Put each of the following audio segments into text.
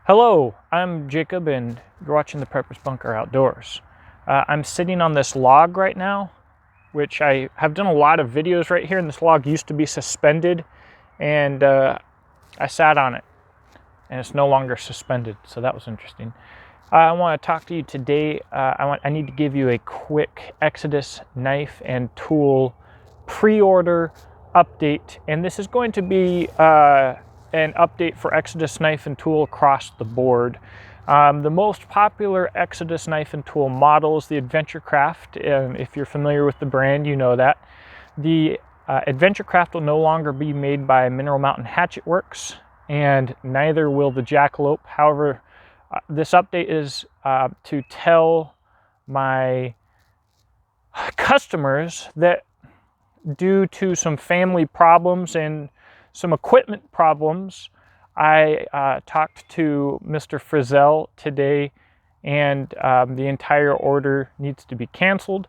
Hello, I'm Jacob and you're watching the Prepper's Bunker Outdoors. I'm sitting on this log right now, which I have done a lot of videos right here, and this log used to be suspended, and I sat on it and it's no longer suspended, so that was interesting. I want to talk to you today. I need to give you a quick Exodus knife and tool pre-order update, and this is going to be an update for Exodus knife and tool across the board. The most popular Exodus knife and tool model is the Adventurecraft. If you're familiar with the brand, you know that. The Adventurecraft will no longer be made by Mineral Mountain Hatchet Works, and neither will the Jackalope. However, this update is to tell my customers that due to some family problems and some equipment problems, I talked to Mr. Frizzell today, and the entire order needs to be canceled.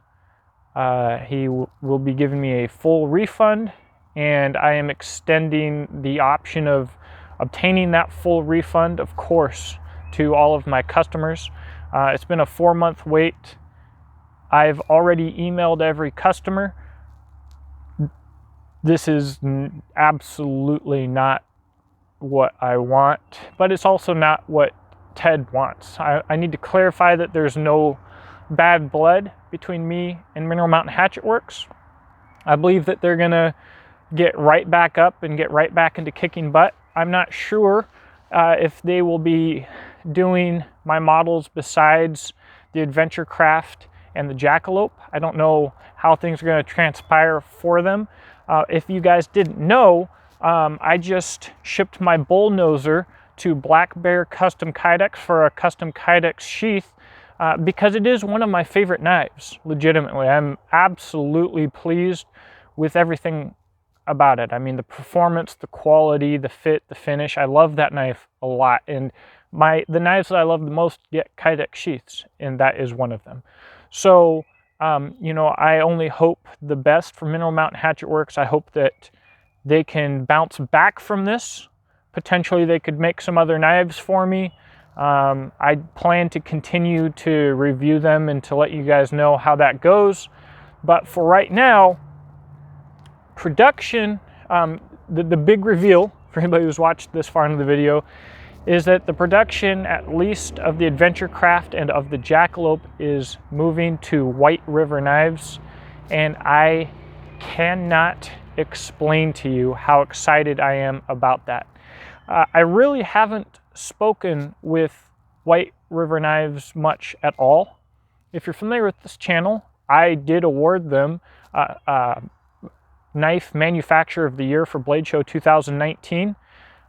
He will be giving me a full refund, and I am extending the option of obtaining that full refund, of course, to all of my customers. It's been a 4-month wait. I've already emailed every customer. This is absolutely not what I want, but it's also not what Ted wants. I need to clarify that there's no bad blood between me and Mineral Mountain Hatchet Works. I believe that they're gonna get right back up and get right back into kicking butt. I'm not sure if they will be doing my models besides the Adventurecraft and the Jackalope. I don't know how things are going to transpire for them. If you guys didn't know, I just shipped my bullnoser to Black Bear Custom Kydex for a custom Kydex sheath because it is one of my favorite knives, legitimately. I'm absolutely pleased with everything about it. I mean, the performance, the quality, the fit, the finish. I love that knife a lot, and the knives that I love the most get Kydex sheaths, and that is one of them. So, I only hope the best for Mineral Mountain Hatchet Works. I hope that they can bounce back from this. Potentially, they could make some other knives for me. I plan to continue to review them and to let you guys know how that goes. But for right now, production, the big reveal for anybody who's watched this far into the video is that the production, at least of the Adventurecraft and of the Jackalope, is moving to White River Knives, and I cannot explain to you how excited I am about that. I really haven't spoken with White River Knives much at all. If you're familiar with this channel, I did award them Knife Manufacturer of the Year for Blade Show 2019.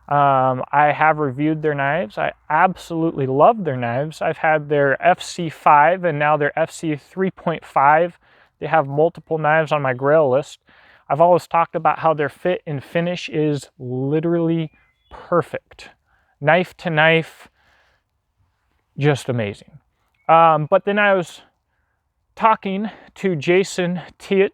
I have reviewed their knives. I absolutely love their knives. I've had their FC5 and now their FC 3.5. They have multiple knives on my grail list. I've always talked about how their fit and finish is literally perfect. Knife to knife, just amazing. But then I was talking to Xk&t,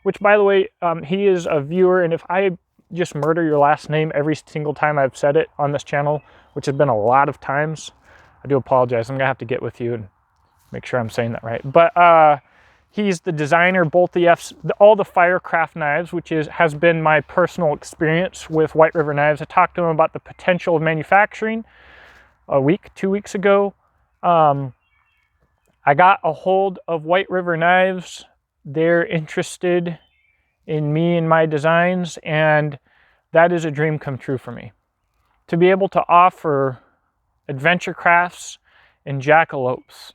which, by the way, he is a viewer, and if I just murder your last name every single time I've said it on this channel, which has been a lot of times, I do apologize. I'm gonna have to get with you and make sure I'm saying that right. But he's the designer, both all the Firecraft knives, which has been my personal experience with White River Knives. I talked to him about the potential of manufacturing 2 weeks ago. I got a hold of White River Knives. They're interested in me and my designs, and that is a dream come true for me. To be able to offer Adventurecrafts and Jackalopes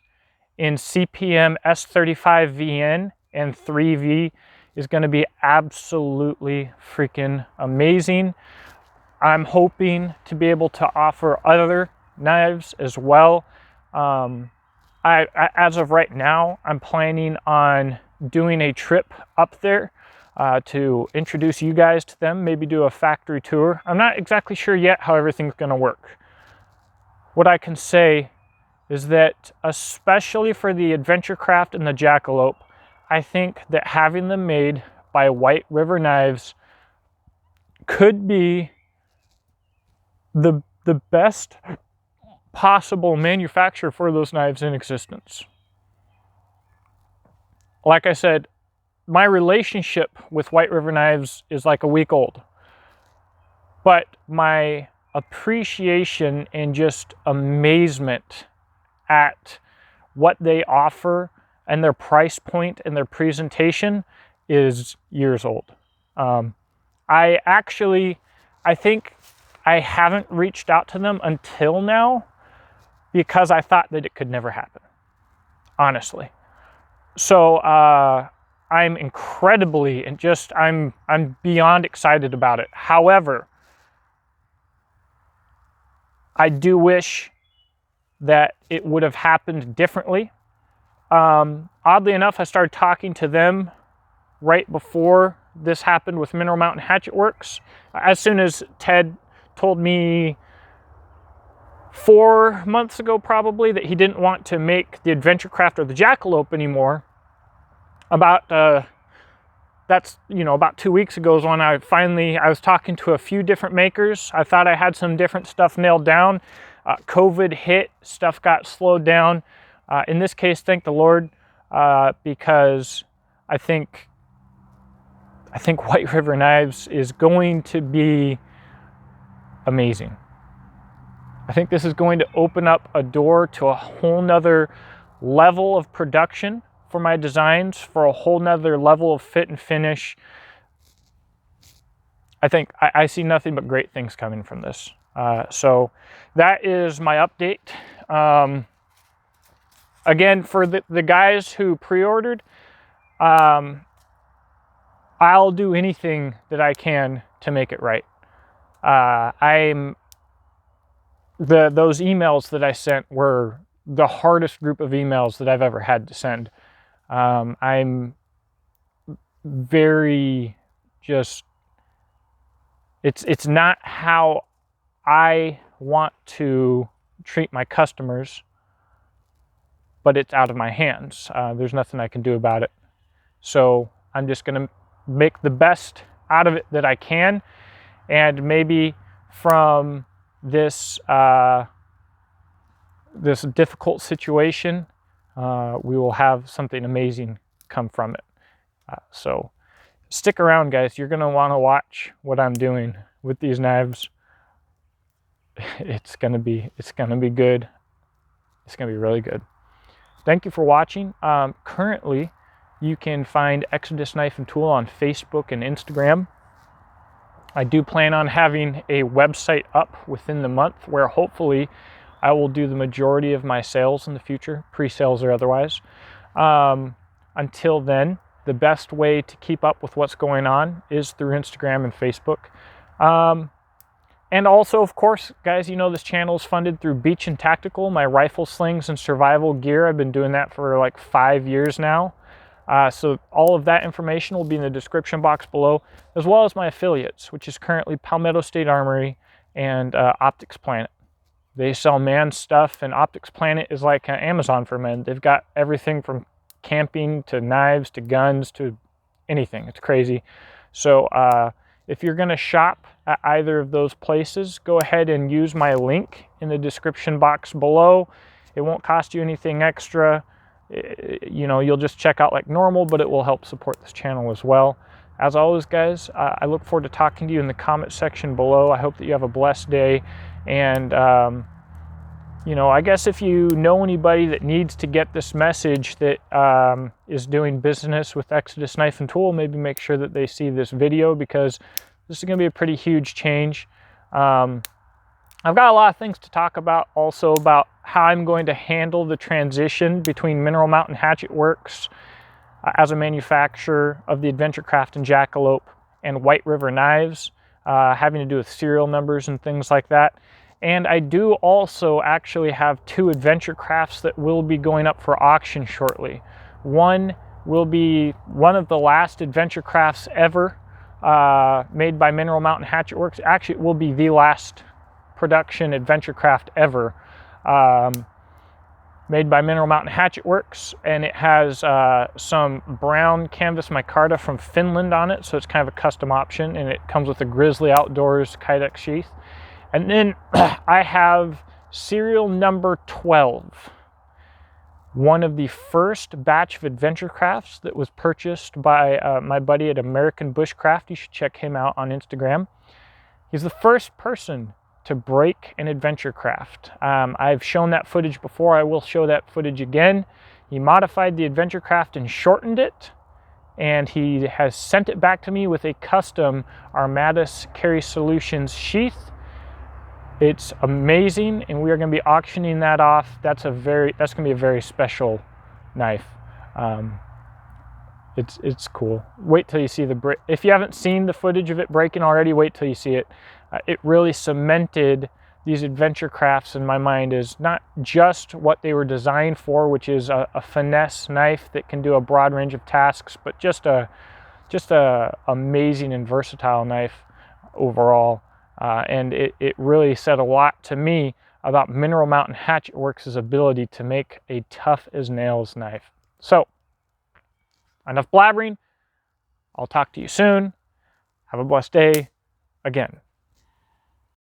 in CPM S35VN and 3V is going to be absolutely freaking amazing. I'm hoping to be able to offer other knives as well. As of right now, I'm planning on doing a trip up there to introduce you guys to them, maybe do a factory tour. I'm not exactly sure yet how everything's going to work. What I can say is that, especially for the Adventurecraft and the Jackalope, I think that having them made by White River Knives could be the best possible manufacturer for those knives in existence. Like I said, my relationship with White River Knives is like a week old, but my appreciation and just amazement at what they offer and their price point and their presentation is years old. I think I haven't reached out to them until now because I thought that it could never happen, honestly. So I'm incredibly and just I'm beyond excited about it. However, I do wish that it would have happened differently. Oddly enough, I started talking to them right before this happened with Mineral Mountain Hatchet Works. As soon as Ted told me 4 months ago probably that he didn't want to make the Adventurecraft or the Jackalope anymore, about 2 weeks ago is when I was talking to a few different makers. I thought I had some different stuff nailed down. COVID hit, stuff got slowed down. In this case, thank the Lord, because I think White River Knives is going to be amazing. I think this is going to open up a door to a whole nother level of production for my designs, for a whole nother level of fit and finish. I think I see nothing but great things coming from this. So that is my update. Again, for the guys who pre-ordered, I'll do anything that I can to make it right. Those emails that I sent were the hardest group of emails that I've ever had to send. I'm very just, it's not how I want to treat my customers, but it's out of my hands. There's nothing I can do about it. So I'm just going to make the best out of it that I can, and maybe from this this difficult situation, we will have something amazing come from it. So stick around, guys. You're going to want to watch what I'm doing with these knives. It's going to be good. It's going to be really good. Thank you for watching. Currently, you can find Xk&t Knife and Tool on Facebook and Instagram. I do plan on having a website up within the month where hopefully I will do the majority of my sales in the future, pre-sales or otherwise. Until then, the best way to keep up with what's going on is through Instagram and Facebook. And also, of course, guys, you know this channel is funded through Beach and Tactical, my rifle slings and survival gear. I've been doing that for like 5 years now. So all of that information will be in the description box below, as well as my affiliates, which is currently Palmetto State Armory and Optics Planet. They sell man stuff, and Optics Planet is like Amazon for men. They've got everything from camping to knives to guns to anything. It's crazy. So if you're going to shop at either of those places, go ahead and use my link in the description box below. It won't cost you anything extra. You know, you'll just check out like normal, but it will help support this channel as well. As always, guys, I look forward to talking to you in the comment section below. I hope that you have a blessed day. And, you know, I guess if you know anybody that needs to get this message that is doing business with Xk&t Knife and Tool, maybe make sure that they see this video, because this is going to be a pretty huge change. I've got a lot of things to talk about, also about how I'm going to handle the transition between Mineral Mountain Hatchet Works as a manufacturer of the Adventurecraft and Jackalope and White River Knives, having to do with serial numbers and things like that. And I do also actually have 2 Adventurecrafts that will be going up for auction shortly. One will be one of the last Adventurecrafts ever made by Mineral Mountain Hatchet Works. Actually, it will be the last production Adventurecraft ever made by Mineral Mountain Hatchet Works, and it has some brown canvas micarta from Finland on it, so it's kind of a custom option, and it comes with a Grizzly Outdoors Kydex sheath. And then I have Serial number 12. One of the first batch of adventure crafts that was purchased by my buddy at American Bushcraft. You should check him out on Instagram. He's the first person to break an adventure craft. I've shown that footage before. I will show that footage again. He modified the adventure craft and shortened it, and he has sent it back to me with a custom Armatus Carry Solutions sheath. It's amazing, and we are going to be auctioning that off. That's going to be a very special knife. It's cool. Wait till you see the break. If you haven't seen the footage of it breaking already, wait till you see it. It really cemented these adventure crafts in my mind as not just what they were designed for, which is a finesse knife that can do a broad range of tasks, but just a amazing and versatile knife overall. And it really said a lot to me about Mineral Mountain Hatchet Works' ability to make a tough as nails knife. So, enough blabbering. I'll talk to you soon. Have a blessed day. Again,